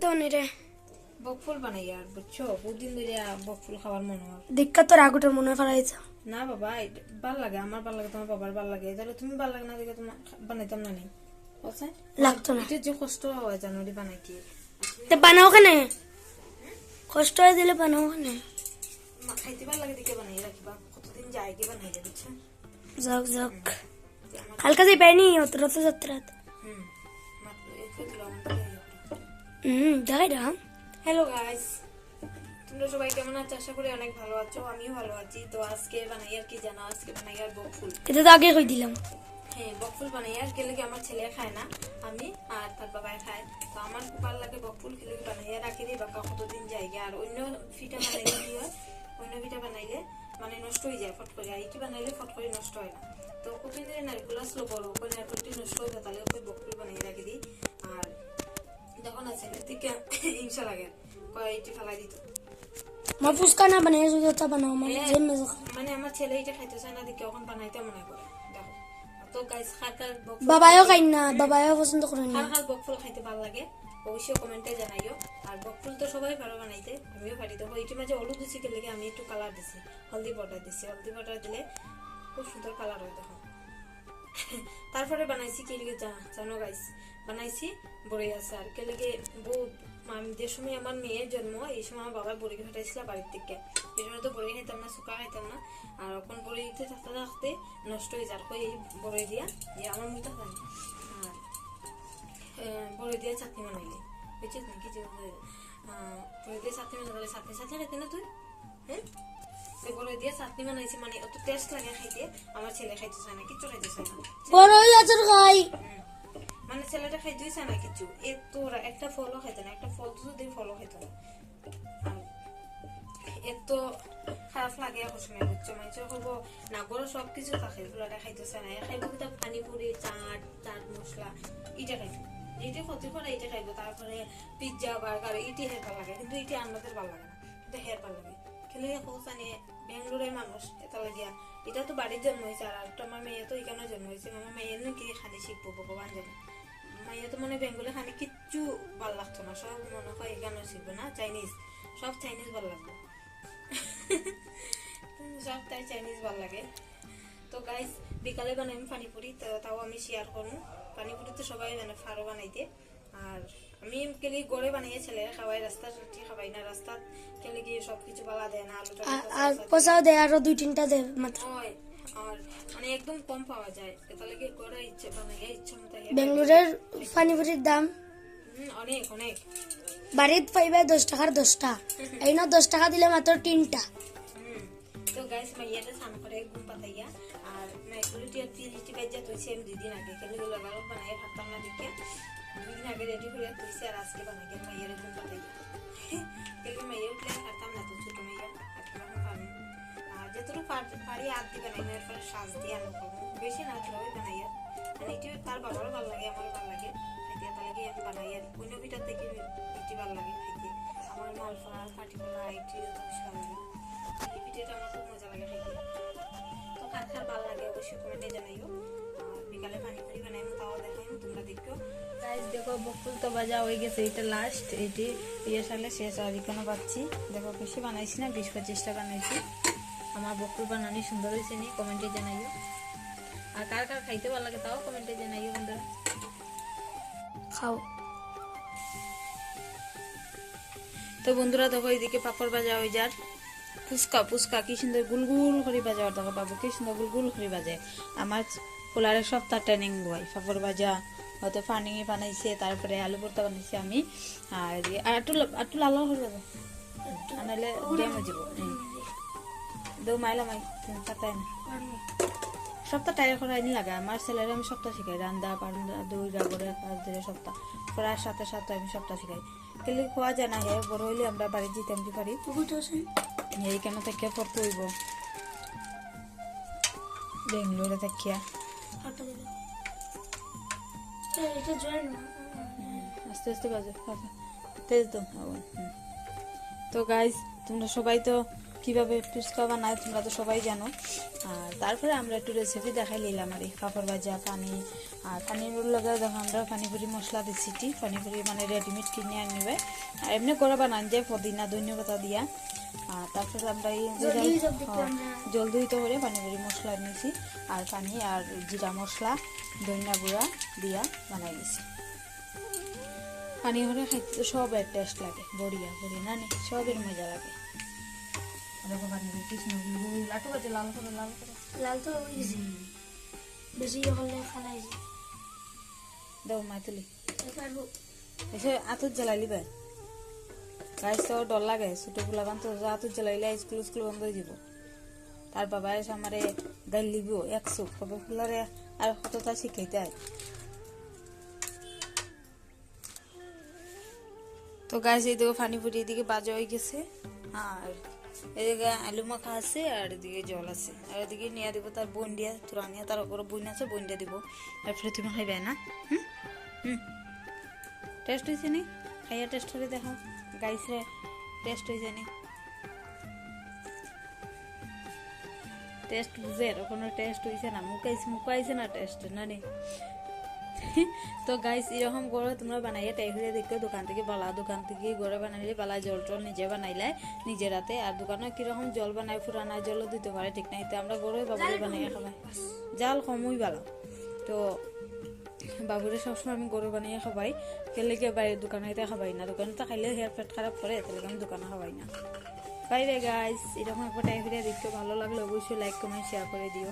তো রে বকফুল বানাই আর বুঝছো বহুদিন ধরে বকফুল খাবার মনে হয় দেখা তোর আগুটার মনে ফেলাইছে না বাবা ভাল লাগে আমার ভাল লাগে তোমার বাবার ভাল লাগে তাহলে তুমি ভাল লাগে না দেখে তোমার বানাইতাম না নেই বলছে লাগতো না এটা যে কষ্ট হয় জানো রে বানাইতে তে বানাও কেন কষ্ট হয়ে দিলে বানাও কেন খাইতে ভাল লাগে দেখে বানাই রাখবা কতদিন যায় কি বানাই বুঝছো যাক যাক হালকা যাই পাইনি অত রাত যাত্রা দেখাই দাম হ্যালো গাইস তোমরা সবাই কেমন আছো আশা করি অনেক ভালো আছো আমিও ভালো আছি তো আজকে বানাই আর কি জানো আজকে বানাই আর বকফুল এটা তো আগে কই দিলাম হ্যাঁ বকফুল বানাই আর কেলে আমার ছেলে খায় না আমি আর তার বাবাই খায় তো আমার খুব ভালো লাগে বকফুল কেলে বানাই আর রাখি দিই বাবা কতদিন যায় আর অন্য পিঠা বানাইলে কি হয় অন্য পিঠা বানাইলে মানে নষ্ট হয়ে যায় ফট করে এইটি বানাইলে ফট করে নষ্ট হয় না তো কতদিন নারকেল আসলো বড় ওই নারকেলটি নষ্ট হয়ে যায় তাহলে ওই বকফুল বানাই রাখি দিই আর যখন আছে থেকে হিংসা লাগে কয়েকটি ফেলাই দিত মা ফুসকা না বানাই যদি ওটা বানাও মানে যে মজা মানে আমার ছেলে এটা খাইতে চায় না দেখে ওখান বানাইতে মনে করে দেখো তো গাইস খাকার বকফুল বাবাও খাই না বাবাও পছন্দ করে না খাল বকফুল খাইতে ভালো লাগে অবশ্যই কমেন্টে জানাইও আর বকফুল তো সবাই ভালো বানাইতে আমিও পারি তো এইটির মাঝে হলুদ দিছি কে লেগে আমি একটু কালার দিছি হলদি পাউডার দিছি হলদি পাউডার দিলে খুব সুন্দর কালার হয় দেখো তারপরে বানাইছি কি লেগে জানো গাইস বানাইছি বড়ি আচার কে লেগে আমি যে সময় আমার মেয়ের জন্ম এই সময় আমার বাবা বড়ি ফাটাইছিল বাড়ির থেকে এই সময় তো বড়ি খাইতাম না শুকা খাইতাম না আর এখন বড়ি দিতে থাকতে থাকতে নষ্ট হয়ে যার এই বড়ি দিয়া যে আমার মুখটা জানি আর বড়ি দিয়ে চাটনি বানাইলে বুঝছিস নাকি যে বড়ি দিয়ে চাটনি বানাইলে চাটনি চাটনি খাইতে না তুই হ্যাঁ বড়ি দিয়ে চাটনি বানাইছি মানে অত টেস্ট লাগে খাইতে আমার ছেলে খাইতে চায় না কিচ্ছু খাইতে চায় না বড়ই আচার খাই মানে ছেলেটা খাইতেই চায় না কিছু তোরা একটা ফলও খাইতে না একটা ফল তো যদি ফলও খাইতো না এত খারাপ লাগে সময় বুঝছো মাইছো হবো না গরো সবকিছু থাকে ফুলাটা খাইতে চায় না খাইবো কিন্তু পানিপুরি চাট চাট মশলা এটা খাইবো যেটা ক্ষতি করে এটা খাইবো তারপরে পিৎজা বার্গার এটি হের ভালো লাগে কিন্তু এটি আমাদের ভালো লাগে না কিন্তু হের ভালো লাগে খেলে জানি বেঙ্গলোরের মানুষ এটা লাগিয়া এটা তো বাড়ির জন্ম হয়েছে আর একটা আমার মেয়ে তো এখানে জন্ম হয়েছে আমার মেয়ের নাকি খানি শিখবো ভগবান জানে মাইয়া তো মনে বেঙ্গলে খানি কিচ্ছু ভাল লাগতো না সব মনে হয় এখানে শিখবে না চাইনিজ সব চাইনিজ ভাল লাগবে সব তাই চাইনিজ ভাল লাগে তো গাইস বিকালে বানাই পানিপুরি তাও আমি শেয়ার করবো পানিপুরি তো সবাই মানে ফারো বানাইতে আর আমি কেলি গড়ে বানিয়ে ছেলে খাওয়াই রাস্তা খাবাই না রাস্তা কেলে গিয়ে সবকিছু বালা দেয় না আলুটা আর পচাও দেয় আরো 2-3টা দেয় মাত্র আর মানে একদম কম পাওয়া যায় তাহলে কি গড়ে ইচ্ছে বানাইয়া ইচ্ছে মতো বেঙ্গলোরের পানিপুরির দাম অনেক অনেক বাড়িতে পাইবে 10 টাকার 10টা এই না 10 টাকা দিলে মাত্র 3টা তো গাইস মাইয়াটা সান করে ঘুম পাতাইয়া আর মাইক্রোলিটি আর 30 বাজে তুইছে আমি 2 দিন আগে কেলে গুলো গরম বানাইয়া ভাবতাম না দেখে 2 দিন আগে রেডি করে তুইছে আর আজকে বানাইয়া মাইয়ারে ঘুম পাতাইয়া কেলে মাইয়া উঠলে খাতাম না তো ছোট মাইয়া এখন পারবো আর যতটুকু পারি আদ দিবে না এর পরে সাজ দিয়ে আনো বেশি না হলেও বানাইয়া মানে এটি তার বাবারও ভালো লাগে আমারও ভালো লাগে খাইতে তাহলে কি আমি বানাইয়া অন্য পিঠার থেকে এটি ভালো লাগে খাইতে আমার মালফা কাটিকলা এটি ভালো লাগে এই পিঠাটা আমার খুব মজা লাগে খাইতে তো কার ভালো লাগে অবশ্যই কমেন্টে জানাইও বিকালে পানিপুরি বানাইমু তাও দেখাইমু তোমরা দেখো গাইস দেখো বকফুল তো বাজা হয়ে গেছে এটা লাস্ট এটি সালে শেষ আর এখানে পাচ্ছি দেখো বেশি বানাইছি না 20-25টা বানাইছি আমার বকফুল বানানি সুন্দর হয়েছে নি কমেন্টে জানাইও আর কার কার খাইতে ভালো লাগে তাও কমেন্টে জানাইও বন্ধুরা খাও তো বন্ধুরা দেখো এইদিকে পাপড় ভাজা হয়ে যার ফুচকা কি সুন্দর গুলগুল করে বাজা দেখো বাবু কি সুন্দর গুলগুল করে বাজে আমার পোলারে সপ্তাহ ট্রেনিং হয় পাপড় ভাজা হয়তো পানি বানাইছে তারপরে আলু ভর্তা বানাইছে আমি আর একটু লাল হয়ে যাবে আনালে ড্যামেজ যাব দৌ মাইলা মাই তাই না সপ্তাহ টাইর করা নি লাগে আমার ছেলেরা আমি সপ্তাহ শিখাই রান্দা পান্ডা দই রাবড়ে কাজ ধরে সপ্তাহ প্রায় সাথে আমি সপ্তাহ শিখাই কেলে খোয়া যায় না হে বড় হইলে আমরা বাড়ি যেতাম কি পারি এইখানে থেকে পড়তে হইব বেঙ্গলোরে থাকিয়া আস্তে আস্তে বাজে তেজ তো গাইস তোমরা সবাই তো কিভাবে ফুচকা বানায় তোমরা তো সবাই জানো। আর তারপরে আমরা একটু রেসিপি দেখাই নিলাম আর পাপড় ভাজা পানি আর পানির লগে দেখো আমরা পানিপুরি মশলা দিচ্ছি, পানিপুরি মানে রেডিমেড কিনে আনবে আর এমনি করে বানান যায় পুদিনা ধনিয়া দিয়া। আর তারপরে আমরা এই জল দিতে করে পানিপুরি মশলা নিয়েছি আর পানি আর জিরা মশলা ধনিয়া গুঁড়া দিয়া বানাই নিয়েছি। পানি হলে খাইতে তো সবের টেস্ট লাগে, বড়িয়া বড়ি না নি সবের মজা লাগে। দেখো পানিপুরি কৃষ্ণ লাটু আছে লাল করে লাল তো ইজি বেশি হলে খালাই যায় দাও মাই তুলি পারবো এসে আতুর জ্বালাইলি ভাই গাছ তো ডর লাগে, ছোট ফুলা বান তো আতুর জ্বালাইলে স্কুল স্কুল বন্ধ হয়ে যাব। তার বাবা এসে আমারে গাইল লিব একশো কবে ফুলারে আর কতটা শিখাইতে হয়। তো গাছ এইদিকে পানিপুরি এদিকে বাজা হয়ে গেছে আর এদিকে আলু মাখা আছে আর এদিকে জল আছে আর এদিকে নিয়ে দিব তার বন্ডিয়া তুরানিয়া তার উপরে বইন আছে বন্ডিয়া দিব আর প্রতিমা খাইবে না। টেস্ট হয়েছে নি খাইয়া টেস্ট করে দেখো গাইছে টেস্ট হয়েছে নি টেস্ট বুঝে কোনো টেস্ট হয়েছে না মুখাইছে না টেস্ট না নি। তো গাইস এরকম করে তোমরা বানাইয়া টাই হয়ে দেখো দোকান থেকে বালা দোকান থেকে ঘরে বানাইলে বালা জল টল নিজে বানাইলে নিজের হাতে আর দোকানে কিরকম জল বানাই ফুরানা জলও দিতে পারে ঠিক নাই। তো আমরা ঘরে বাবুরে বানাইয়া খাবাই জাল কমই বালা। তো বাবুরে সবসময় আমি গরু বানিয়ে খাবাই খেলে গিয়ে বাইরে দোকানে খাবাই না, দোকানে তো খাইলে হেয়ার পেট খারাপ করে তাহলে আমি দোকানে খাবাই না। বাই বাই গাইস, এরকম একটা টাইম দেখতে ভালো লাগলে অবশ্যই লাইক কমেন্ট শেয়ার করে দিও।